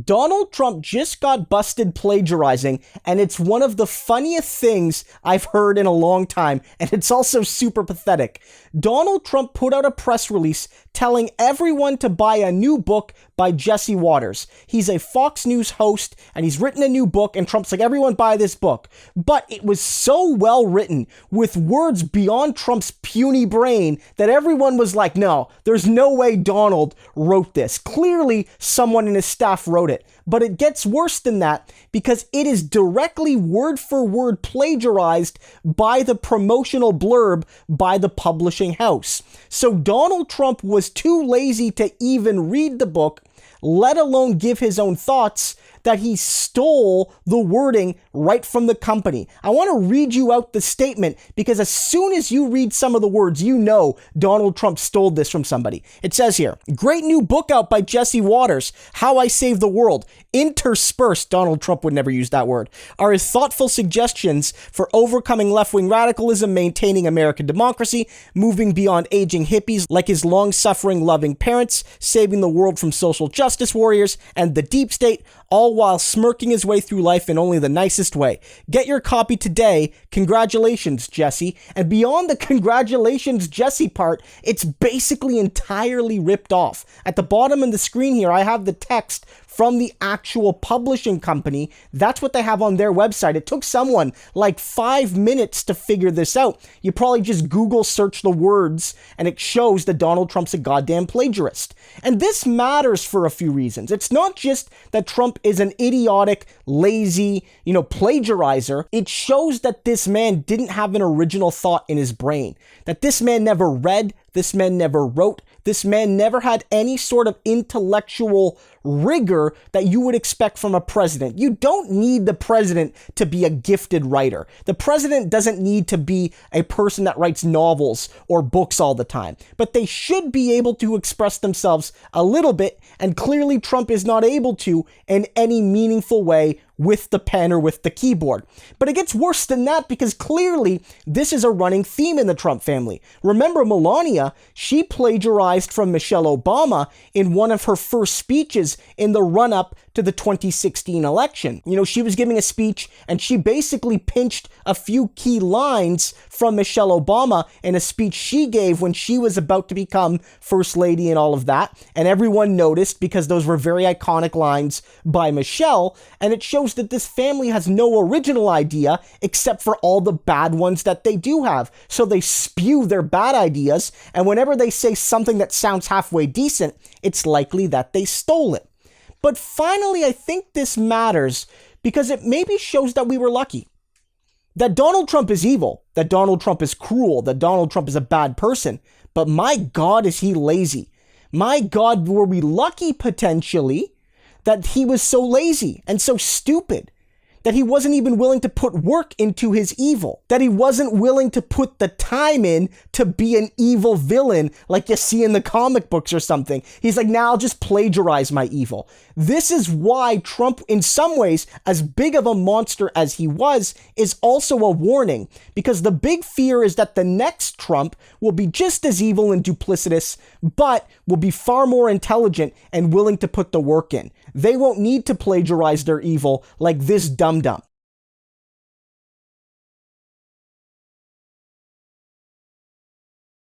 Donald Trump just got busted plagiarizing, and it's one of the funniest things I've heard in a long time, and it's also super pathetic. Donald Trump put out a press release telling everyone to buy a new book by Jesse Waters. He's a Fox News host, and he's written a new book, and Trump's like, everyone buy this book. But it was so well written, with words beyond Trump's puny brain, that everyone was like, no, there's no way Donald wrote this. Clearly, someone in his staff wrote it. But it gets worse than that, because it is directly word for word plagiarized by the promotional blurb by the publishing house. So Donald Trump was too lazy to even read the book, let alone give his own thoughts, that he stole the wording right from the company. I want to read you out the statement, because as soon as you read some of the words, you know Donald Trump stole this from somebody. It says here, great new book out by Jesse Waters, How I Saved the World. Interspersed, Donald Trump would never use that word, are his thoughtful suggestions for overcoming left-wing radicalism, maintaining American democracy, moving beyond aging hippies like his long-suffering loving parents, saving the world from social justice warriors and the deep state, all while smirking his way through life in only the nicest way. Get your copy today. Congratulations, Jesse. And beyond the congratulations, Jesse part, it's basically entirely ripped off. At the bottom of the screen here, I have the text from the actual publishing company. That's what they have on their website. It took someone like 5 minutes to figure this out. You probably just Google search the words and it shows that Donald Trump's a goddamn plagiarist. And this matters for a few reasons. It's not just that Trump is an idiotic, lazy, plagiarizer. It shows that this man didn't have an original thought in his brain. That this man never read, this man never wrote, this man never had any sort of intellectual rigor that you would expect from a president. You don't need the president to be a gifted writer. The president doesn't need to be a person that writes novels or books all the time. But they should be able to express themselves a little bit, and clearly Trump is not able to in any meaningful way with the pen or with the keyboard. But it gets worse than that, because clearly this is a running theme in the Trump family. Remember Melania, she plagiarized from Michelle Obama in one of her first speeches in the run-up to the 2016 election. She was giving a speech and she basically pinched a few key lines from Michelle Obama in a speech she gave when she was about to become first lady and all of that. And everyone noticed, because those were very iconic lines by Michelle, and it shows that this family has no original idea except for all the bad ones that they do have. So they spew their bad ideas, and whenever they say something that sounds halfway decent, it's likely that they stole it. But finally, I think this matters because it maybe shows that we were lucky. That Donald Trump is evil, that Donald Trump is cruel, that Donald Trump is a bad person, but my God, is he lazy. My God, were we lucky potentially that he was so lazy and so stupid, that he wasn't even willing to put work into his evil, that he wasn't willing to put the time in to be an evil villain like you see in the comic books or something. He's like, now I'll just plagiarize my evil. This is why Trump, in some ways, as big of a monster as he was, is also a warning, because the big fear is that the next Trump will be just as evil and duplicitous, but will be far more intelligent and willing to put the work in. They won't need to plagiarize their evil like this dum-dum.